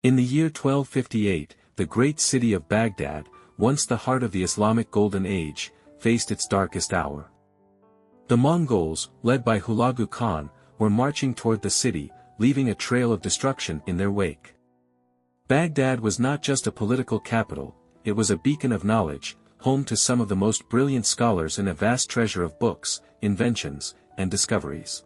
In the year 1258, the great city of Baghdad, once the heart of the Islamic Golden Age, faced its darkest hour. The Mongols, led by Hulagu Khan, were marching toward the city, leaving a trail of destruction in their wake. Baghdad was not just a political capital, it was a beacon of knowledge, home to some of the most brilliant scholars and a vast treasure of books, inventions, and discoveries.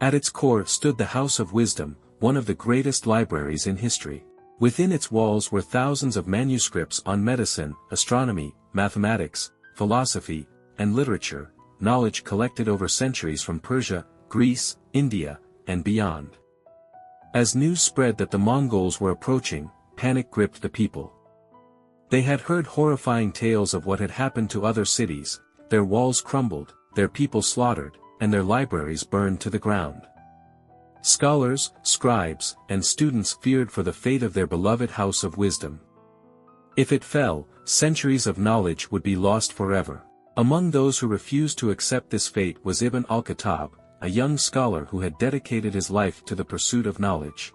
At its core stood the House of Wisdom, one of the greatest libraries in history. Within its walls were thousands of manuscripts on medicine, astronomy, mathematics, philosophy, and literature, knowledge collected over centuries from Persia, Greece, India, and beyond. As news spread that the Mongols were approaching, panic gripped the people. They had heard horrifying tales of what had happened to other cities, their walls crumbled, their people slaughtered, and their libraries burned to the ground. Scholars, scribes, and students feared for the fate of their beloved House of Wisdom. If it fell, centuries of knowledge would be lost forever. Among those who refused to accept this fate was Ibn al-Khattab, a young scholar who had dedicated his life to the pursuit of knowledge.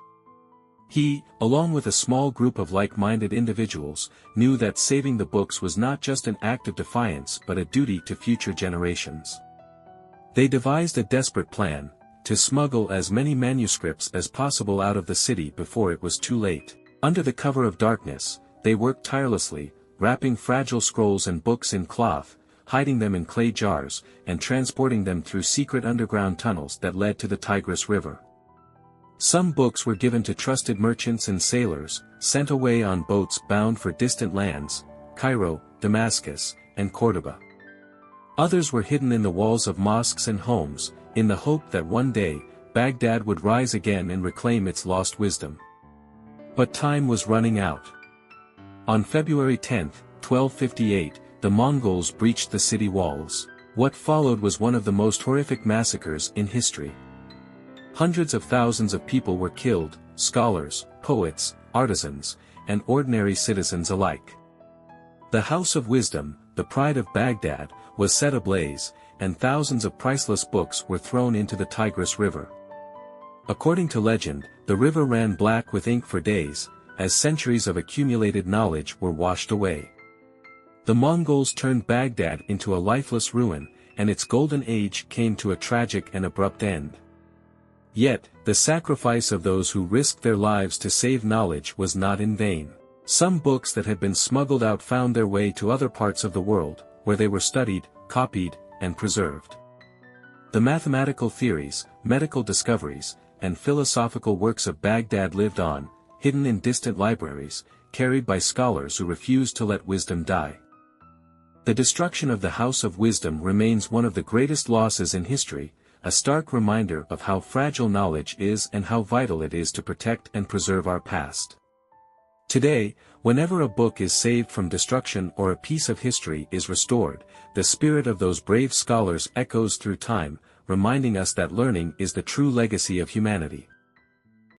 He, along with a small group of like-minded individuals, knew that saving the books was not just an act of defiance but a duty to future generations. They devised a desperate plan, to smuggle as many manuscripts as possible out of the city before it was too late. Under the cover of darkness, they worked tirelessly, wrapping fragile scrolls and books in cloth, hiding them in clay jars, and transporting them through secret underground tunnels that led to the Tigris River. Some books were given to trusted merchants and sailors, sent away on boats bound for distant lands, Cairo, Damascus, and Cordoba. Others were hidden in the walls of mosques and homes, in the hope that one day, Baghdad would rise again and reclaim its lost wisdom. But time was running out. On February 10, 1258, the Mongols breached the city walls. What followed was one of the most horrific massacres in history. Hundreds of thousands of people were killed, scholars, poets, artisans, and ordinary citizens alike. The House of Wisdom, the pride of Baghdad, was set ablaze, and thousands of priceless books were thrown into the Tigris River. According to legend, the river ran black with ink for days, as centuries of accumulated knowledge were washed away. The Mongols turned Baghdad into a lifeless ruin, and its golden age came to a tragic and abrupt end. Yet, the sacrifice of those who risked their lives to save knowledge was not in vain. Some books that had been smuggled out found their way to other parts of the world, where they were studied, copied, and preserved. The mathematical theories, medical discoveries, and philosophical works of Baghdad lived on, hidden in distant libraries, carried by scholars who refused to let wisdom die. The destruction of the House of Wisdom remains one of the greatest losses in history, a stark reminder of how fragile knowledge is and how vital it is to protect and preserve our past. Today, whenever a book is saved from destruction or a piece of history is restored, the spirit of those brave scholars echoes through time, reminding us that learning is the true legacy of humanity.